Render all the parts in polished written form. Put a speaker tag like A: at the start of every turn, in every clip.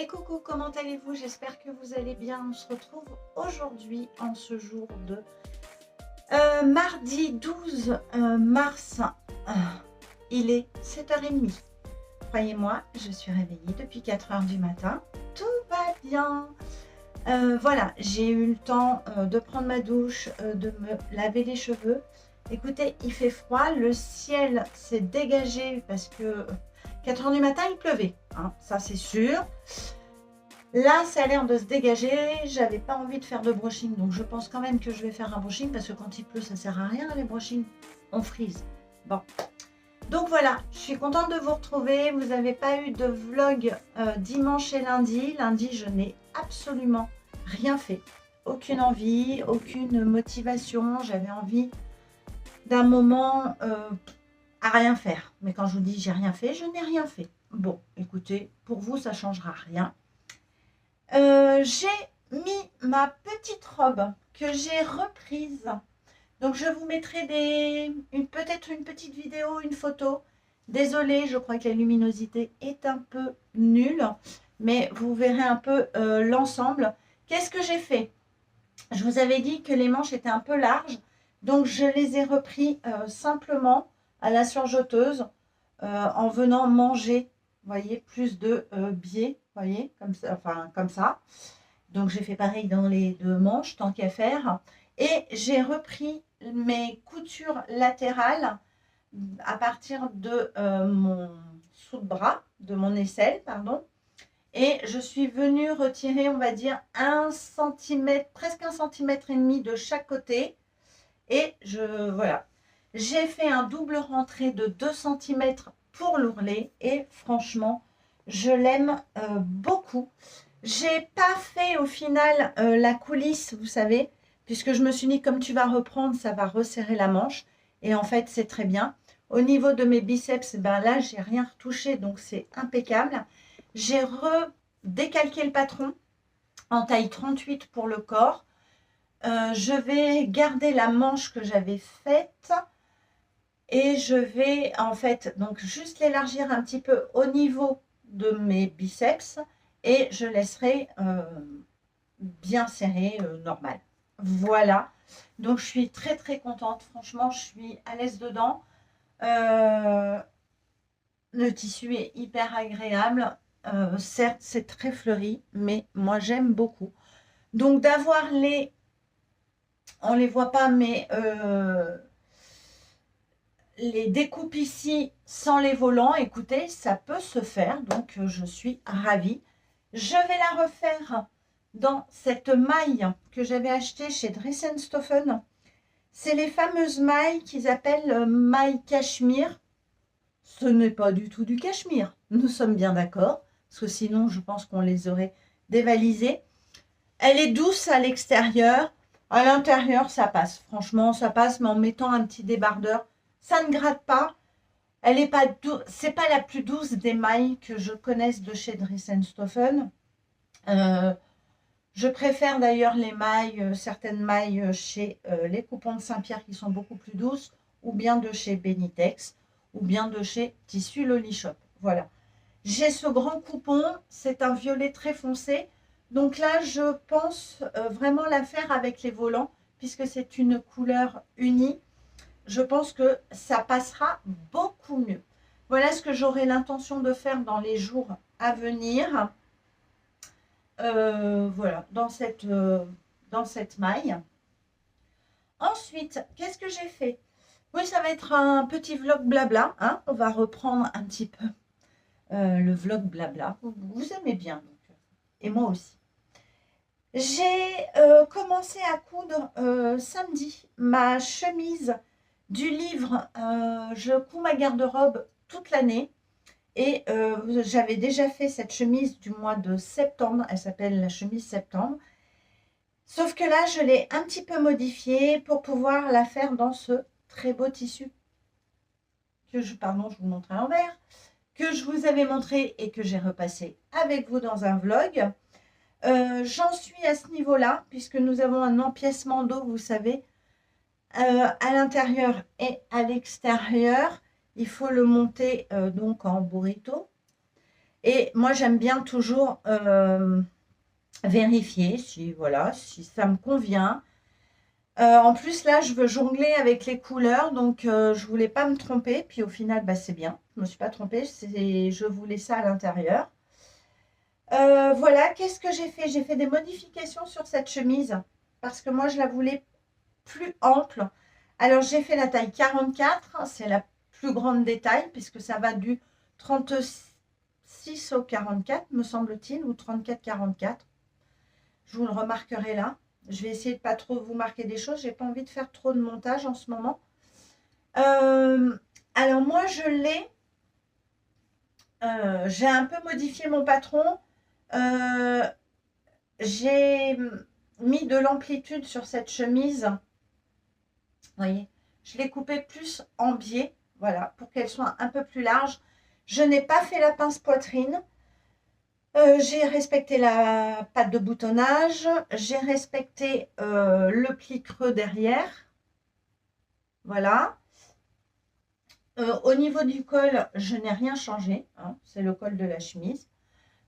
A: Et coucou, comment allez-vous? J'espère que vous allez bien. On se retrouve aujourd'hui en ce jour de mardi 12 mars. Euh, il est 7h30. Croyez-moi, je suis réveillée depuis 4h du matin. Tout va bien. Voilà, j'ai eu le temps de prendre ma douche, de me laver les cheveux. Écoutez, il fait froid, le ciel s'est dégagé parce que 4h du matin, il pleuvait, hein, ça c'est sûr. Là, ça a l'air de se dégager. J'avais pas envie de faire de brushing, donc je pense quand même que je vais faire un brushing parce que quand il pleut, ça sert à rien les brushing. On frise. Bon. Donc voilà, je suis contente de vous retrouver. Vous n'avez pas eu de vlog dimanche et lundi. Lundi, je n'ai absolument rien fait. Aucune envie, aucune motivation. J'avais envie d'un moment à rien faire. Mais quand je vous dis j'ai rien fait, je n'ai rien fait. Bon, écoutez, pour vous, ça ne changera rien. J'ai mis ma petite robe que j'ai reprise. Donc je vous mettrai peut-être une petite vidéo, une photo. Désolée, je crois que la luminosité est un peu nulle, mais vous verrez un peu l'ensemble. Qu'est-ce que j'ai fait? Je vous avais dit que les manches étaient un peu larges, donc je les ai repris simplement à la surjeteuse en venant manger, vous voyez, plus de biais, vous voyez, comme ça, enfin comme ça. Donc j'ai fait pareil dans les deux manches, tant qu'à faire. Et j'ai repris mes coutures latérales à partir de mon sous-bras, de mon aisselle, pardon. Et je suis venue retirer, on va dire, 1 cm, presque 1,5 cm de chaque côté. Et voilà. J'ai fait un double rentré de 2 cm pour l'ourlet. Et franchement, je l'aime beaucoup. J'ai pas fait au final la coulisse, vous savez, puisque je me suis dit, comme tu vas reprendre, ça va resserrer la manche. Et en fait, c'est très bien. Au niveau de mes biceps, ben là, j'ai rien retouché, donc c'est impeccable. J'ai redécalqué le patron en taille 38 pour le corps. Je vais garder la manche que j'avais faite et je vais en fait donc juste l'élargir un petit peu au niveau de mes biceps et je laisserai bien serré, normal. Voilà, donc je suis très très contente, franchement je suis à l'aise dedans. Le tissu est hyper agréable, certes c'est très fleuri, mais moi j'aime beaucoup. Donc d'avoir on les voit pas, mais les découpes ici sans les volants, écoutez, ça peut se faire, donc je suis ravie. Je vais la refaire dans cette maille que j'avais achetée chez Dress & Stophen. C'est les fameuses mailles qu'ils appellent mailles cachemire. Ce n'est pas du tout du cachemire, nous sommes bien d'accord, parce que sinon je pense qu'on les aurait dévalisées. Elle est douce à l'extérieur, à l'intérieur ça passe, franchement ça passe, mais en mettant un petit débardeur, ça ne gratte pas. Elle n'est pas douce, c'est pas la plus douce des mailles que je connaisse de chez Dress & Stophen. Je préfère d'ailleurs les mailles, certaines mailles chez les coupons de Saint-Pierre qui sont beaucoup plus douces, ou bien de chez Benitex, ou bien de chez Tissu Loli Shop. Voilà. J'ai ce grand coupon, c'est un violet très foncé. Donc là, je pense vraiment la faire avec les volants, puisque c'est une couleur unie. Je pense que ça passera beaucoup mieux. Voilà ce que j'aurai l'intention de faire dans les jours à venir. Voilà, dans cette maille. Ensuite, qu'est-ce que j'ai fait? Oui, ça va être un petit vlog blabla. Hein, on va reprendre un petit peu le vlog blabla. Vous aimez bien, donc, et moi aussi. J'ai commencé à coudre samedi ma chemise du livre. Je couds ma garde-robe toute l'année. Et j'avais déjà fait cette chemise du mois de septembre. Elle s'appelle la chemise septembre. Sauf que là, je l'ai un petit peu modifiée pour pouvoir la faire dans ce très beau tissu pardon, je vous le montre à l'envers, que je vous avais montré et que j'ai repassé avec vous dans un vlog. J'en suis à ce niveau-là, puisque nous avons un empiècement d'eau, vous savez, à l'intérieur et à l'extérieur. Il faut le monter donc en burrito. Et moi, j'aime bien toujours vérifier si, voilà, si ça me convient. En plus, là, je veux jongler avec les couleurs, donc je voulais pas me tromper. Puis au final, bah, c'est bien. Je me suis pas trompée. Je voulais ça à l'intérieur. Voilà, qu'est-ce que j'ai fait? J'ai fait des modifications sur cette chemise parce que moi, je la voulais plus ample. Alors, j'ai fait la taille 44. C'est la plus grande des tailles puisque ça va du 36 au 44, me semble-t-il, ou 34-44. Je vous le remarquerai là. Je vais essayer de pas trop vous marquer des choses. J'ai pas envie de faire trop de montage en ce moment. Euh, alors moi, j'ai un peu modifié mon patron. Euh, j'ai mis de l'amplitude sur cette chemise. Vous voyez, je l'ai coupée plus en biais, voilà, pour qu'elle soit un peu plus large. Je n'ai pas fait la pince poitrine. J'ai respecté la patte de boutonnage. J'ai respecté le pli creux derrière. Voilà. Au niveau du col, je n'ai rien changé, hein, c'est le col de la chemise.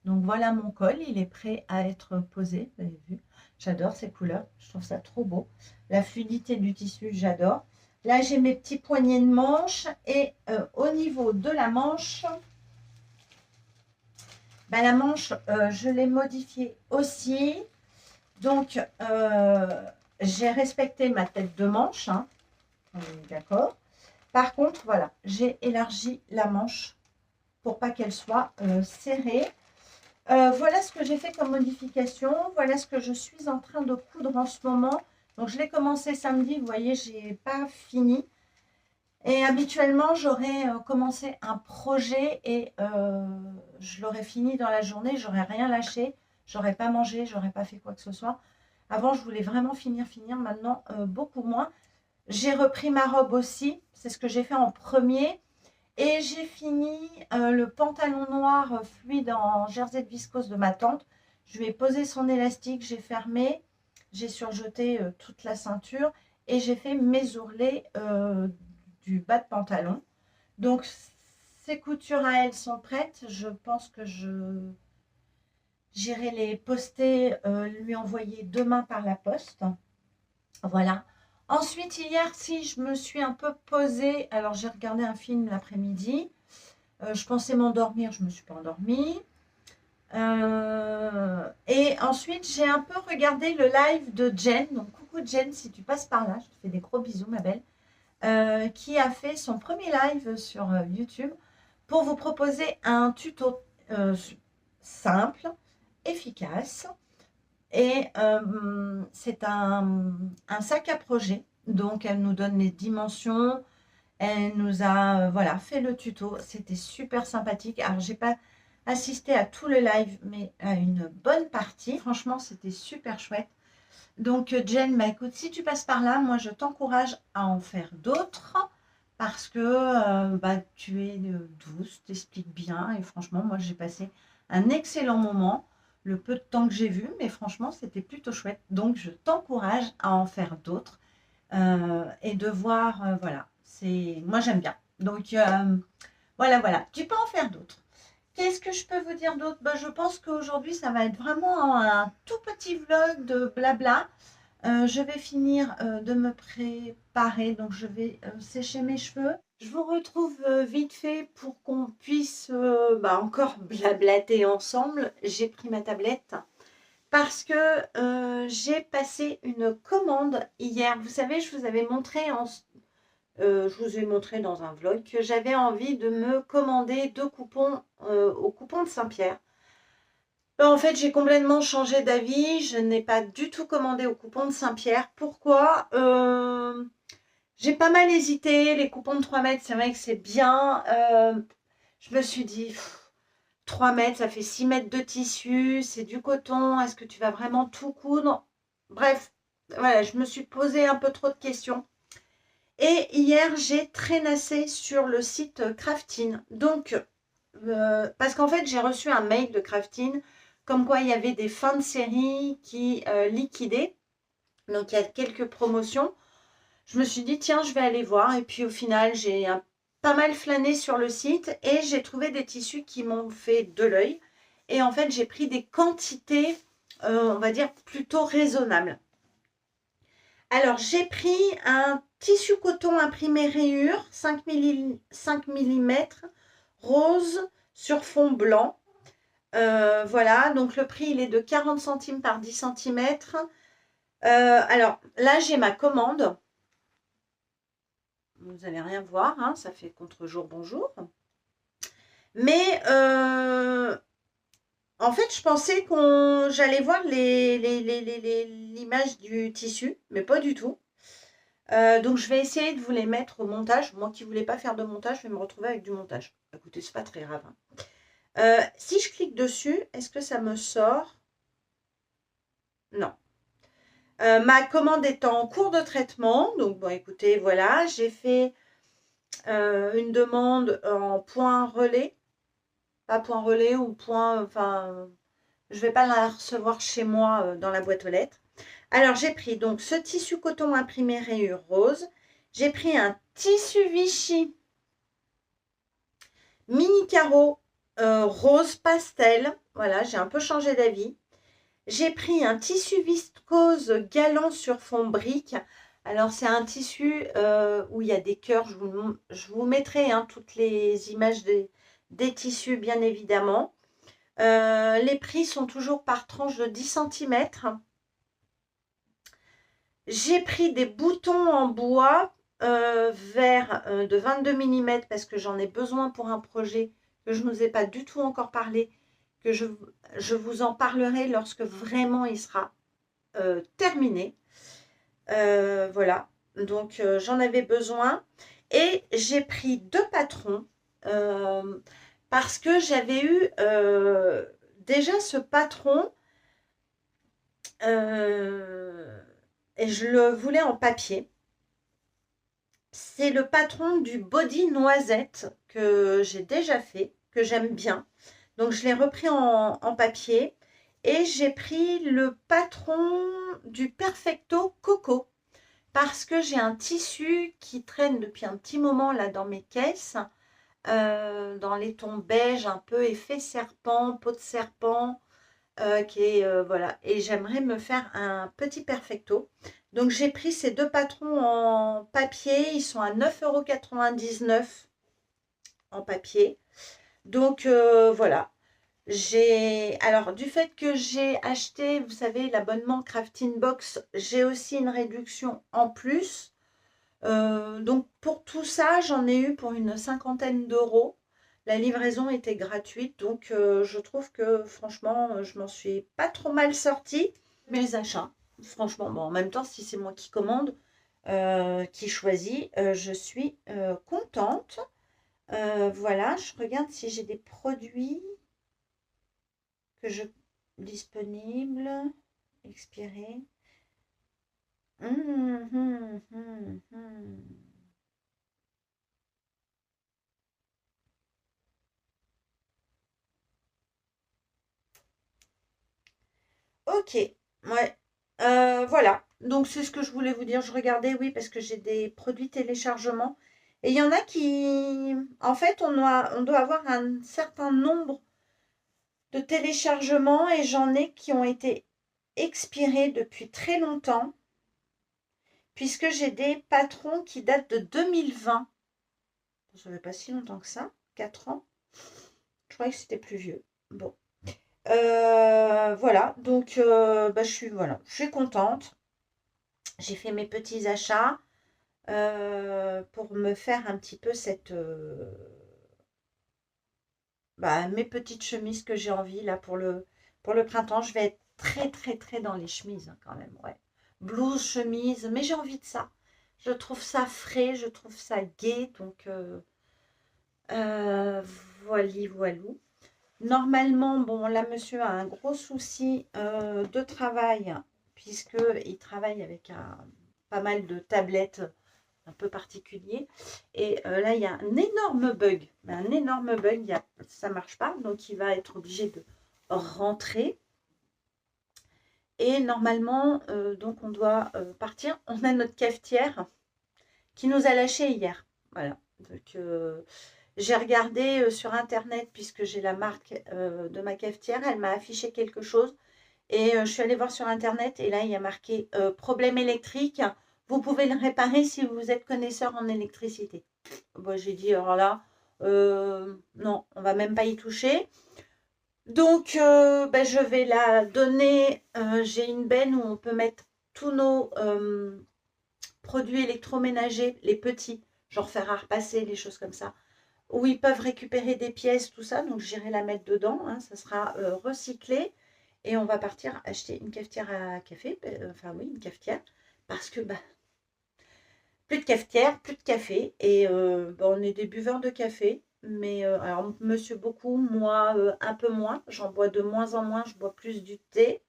A: Donc voilà mon col, il est prêt à être posé, vous avez vu. J'adore ces couleurs, je trouve ça trop beau. La fluidité du tissu, j'adore. Là, j'ai mes petits poignets de manche et au niveau de la manche, bah, la manche, je l'ai modifiée aussi. Donc, j'ai respecté ma tête de manche, hein, d'accord. Par contre, voilà, j'ai élargi la manche pour pas qu'elle soit serrée. Voilà ce que j'ai fait comme modification. Voilà ce que je suis en train de coudre en ce moment. Donc, je l'ai commencé samedi. Vous voyez, je n'ai pas fini. Et habituellement, j'aurais commencé un projet et je l'aurais fini dans la journée. J'aurais rien lâché. J'aurais pas mangé. J'aurais pas fait quoi que ce soit. Avant, je voulais vraiment finir. Maintenant, beaucoup moins. J'ai repris ma robe aussi. C'est ce que j'ai fait en premier. Et j'ai fini le pantalon noir fluide en jersey de viscose de ma tante. Je lui ai posé son élastique, j'ai fermé, j'ai surjeté toute la ceinture et j'ai fait mes ourlets du bas de pantalon. Donc, ces coutures à elles sont prêtes. Je pense que j'irai les poster, lui envoyer demain par la poste. Voilà. Ensuite, hier, si je me suis un peu posée, alors j'ai regardé un film l'après-midi. Je pensais m'endormir, je ne me suis pas endormie. Et ensuite, j'ai un peu regardé le live de Jen. Donc, coucou Jen, si tu passes par là, je te fais des gros bisous, ma belle. Qui a fait son premier live sur YouTube pour vous proposer un tuto simple, efficace. Et c'est un sac à projet. Donc, elle nous donne les dimensions. Elle nous a voilà, fait le tuto. C'était super sympathique. Alors, j'ai pas assisté à tout le live, mais à une bonne partie. Franchement, c'était super chouette. Donc, Jen, bah, écoute, si tu passes par là, moi, je t'encourage à en faire d'autres parce que bah, tu es douce, t'expliques bien. Et franchement, moi, j'ai passé un excellent moment. Le peu de temps que j'ai vu, mais franchement, c'était plutôt chouette. Donc, je t'encourage à en faire d'autres et de voir, voilà, moi j'aime bien. Donc voilà, tu peux en faire d'autres. Qu'est-ce que je peux vous dire d'autre? Je pense qu'aujourd'hui, ça va être vraiment un tout petit vlog de blabla. Je vais finir de me préparer, donc je vais sécher mes cheveux. Je vous retrouve vite fait pour qu'on puisse encore blablater ensemble. J'ai pris ma tablette parce que j'ai passé une commande hier. Vous savez, je vous avais montré je vous ai montré dans un vlog que j'avais envie de me commander 2 coupons au coupon de Saint-Pierre. En fait, j'ai complètement changé d'avis. Je n'ai pas du tout commandé au coupon de Saint-Pierre. Pourquoi j'ai pas mal hésité. Les coupons de 3 mètres, c'est vrai que c'est bien. Je me suis dit, 3 mètres, ça fait 6 mètres de tissu. C'est du coton. Est-ce que tu vas vraiment tout coudre? Bref, voilà, je me suis posé un peu trop de questions. Et hier, j'ai traînassé sur le site Craftin. Donc, parce qu'en fait, j'ai reçu un mail de Craftin comme quoi il y avait des fins de série qui liquidaient. Donc, il y a quelques promotions. Je me suis dit, tiens, je vais aller voir. Et puis, au final, j'ai pas mal flâné sur le site et j'ai trouvé des tissus qui m'ont fait de l'œil. Et en fait, j'ai pris des quantités, on va dire, plutôt raisonnables. Alors, j'ai pris un tissu coton imprimé rayure 5 mm rose sur fond blanc. Voilà, donc le prix, il est de 40 centimes par 10 cm. Alors, là, j'ai ma commande. Vous n'allez rien voir, hein, ça fait contre-jour, bonjour. Mais en fait, je pensais j'allais voir l'image du tissu, mais pas du tout. Donc, je vais essayer de vous les mettre au montage. Moi qui ne voulais pas faire de montage, je vais me retrouver avec du montage. Écoutez, c'est pas très grave, hein. Si je clique dessus, est-ce que ça me sort? Non. Ma commande est en cours de traitement. Donc, bon, écoutez, voilà, j'ai fait une demande en point relais. Pas point relais ou point... Enfin, je ne vais pas la recevoir chez moi dans la boîte aux lettres. Alors, j'ai pris donc ce tissu coton imprimé rayure rose. J'ai pris un tissu Vichy mini carreau rose pastel. Voilà, j'ai un peu changé d'avis. J'ai pris un tissu viscose galant sur fond brique. Alors, c'est un tissu où il y a des cœurs. Je vous mettrai hein, toutes les images des tissus, bien évidemment. Les prix sont toujours par tranche de 10 cm. J'ai pris des boutons en bois vert de 22 mm parce que j'en ai besoin pour un projet que je ne vous ai pas du tout encore parlé, que je vous en parlerai lorsque vraiment il sera terminé. Voilà, donc j'en avais besoin. Et j'ai pris 2 patrons parce que j'avais eu déjà ce patron et je le voulais en papier. C'est le patron du body noisette que j'ai déjà fait, que j'aime bien. Donc je l'ai repris en papier. Et j'ai pris le patron du Perfecto Coco parce que j'ai un tissu qui traîne depuis un petit moment là dans mes caisses, dans les tons beige, un peu effet serpent, peau de serpent, qui est voilà. Et j'aimerais me faire un petit perfecto. Donc j'ai pris ces 2 patrons en papier, ils sont à 9,99 € en papier. Donc voilà. Alors du fait que j'ai acheté, vous savez, l'abonnement Crafting Box, j'ai aussi une réduction en plus. Donc pour tout ça, j'en ai eu pour une cinquantaine d'euros. La livraison était gratuite, donc je trouve que franchement, je m'en suis pas trop mal sortie. Mes achats, franchement, bon, en même temps, si c'est moi qui commande, qui choisit, je suis contente. Voilà, je regarde si j'ai des produits que je disponibles, expirés. Ok, ouais. Voilà, donc c'est ce que je voulais vous dire. Je regardais, oui, parce que j'ai des produits téléchargement. Et il y en a qui, en fait, on doit avoir un certain nombre de téléchargements et j'en ai qui ont été expirés depuis très longtemps, puisque j'ai des patrons qui datent de 2020. Ça ne fait pas si longtemps que ça, 4 ans. Je croyais que c'était plus vieux. Bon. Voilà, donc bah, je suis contente. J'ai fait mes petits achats pour me faire un petit peu mes petites chemises que j'ai envie là pour le printemps. Je vais être très très très dans les chemises hein, quand même, ouais. Blouse, chemise, mais j'ai envie de ça. Je trouve ça frais, je trouve ça gai, donc voilou. Normalement, bon, là, monsieur a un gros souci de travail, puisqu'il travaille avec pas mal de tablettes un peu particuliers. Et là, il y a un énorme bug. Ça ne marche pas, donc il va être obligé de rentrer. Et normalement, donc on doit partir. On a notre cafetière qui nous a lâché hier. Voilà. Donc, j'ai regardé sur internet, puisque j'ai la marque de ma cafetière, elle m'a affiché quelque chose. Et je suis allée voir sur internet et là, il y a marqué problème électrique. Vous pouvez le réparer si vous êtes connaisseur en électricité. Bon, j'ai dit, alors là, non, on va même pas y toucher. Donc, ben, je vais la donner. J'ai une benne où on peut mettre tous nos produits électroménagers, les petits, genre fer à repasser, les choses comme ça, où ils peuvent récupérer des pièces, tout ça. Donc, j'irai la mettre dedans. Hein, ça sera recyclé. Et on va partir acheter une cafetière à café. Enfin, oui, une cafetière. Parce que, bah, plus de cafetière, plus de café. Et bah, on est des buveurs de café. Mais alors, monsieur beaucoup, moi un peu moins. J'en bois de moins en moins. Je bois plus du thé.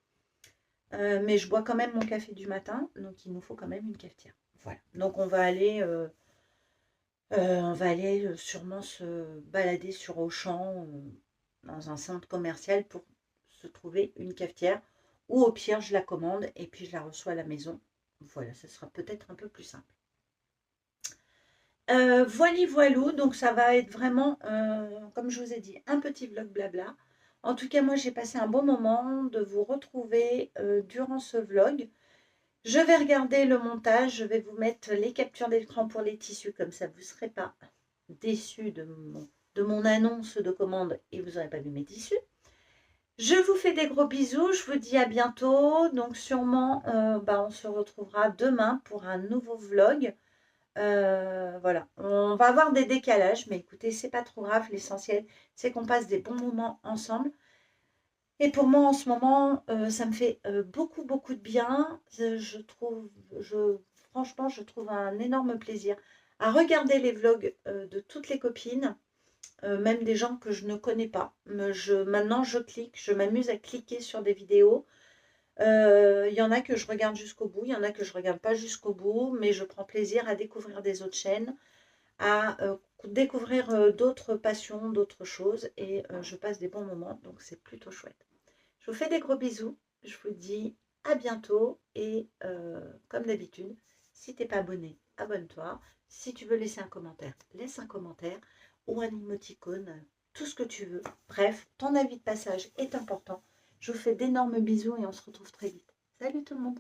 A: Mais je bois quand même mon café du matin. Donc, il nous faut quand même une cafetière. Voilà. Donc, on va aller sûrement se balader sur Auchan, dans un centre commercial pour se trouver une cafetière. Ou au pire, je la commande et puis je la reçois à la maison. Voilà, ça sera peut-être un peu plus simple. Voili voilou, donc ça va être vraiment, comme je vous ai dit, un petit vlog blabla. En tout cas, moi, j'ai passé un bon moment de vous retrouver durant ce vlog. Je vais regarder le montage, je vais vous mettre les captures d'écran pour les tissus, comme ça vous ne serez pas déçus de mon annonce de commande et vous n'aurez pas vu mes tissus. Je vous fais des gros bisous, je vous dis à bientôt. Donc sûrement, bah, on se retrouvera demain pour un nouveau vlog. Voilà, on va avoir des décalages, mais écoutez, c'est pas trop grave. L'essentiel, c'est qu'on passe des bons moments ensemble. Et pour moi, en ce moment, ça me fait beaucoup, beaucoup de bien. Je trouve, franchement, je trouve un énorme plaisir à regarder les vlogs de toutes les copines, même des gens que je ne connais pas. Maintenant, je clique, je m'amuse à cliquer sur des vidéos. Il y en a que je regarde jusqu'au bout, il y en a que je ne regarde pas jusqu'au bout, mais je prends plaisir à découvrir des autres chaînes, à découvrir d'autres passions, d'autres choses, et je passe des bons moments, donc c'est plutôt chouette. Je vous fais des gros bisous, je vous dis à bientôt, et comme d'habitude, si tu n'es pas abonné, abonne-toi. Si tu veux laisser un commentaire, laisse un commentaire, ou un émoticône, tout ce que tu veux. Bref, ton avis de passage est important. Je vous fais d'énormes bisous et on se retrouve très vite. Salut tout le monde!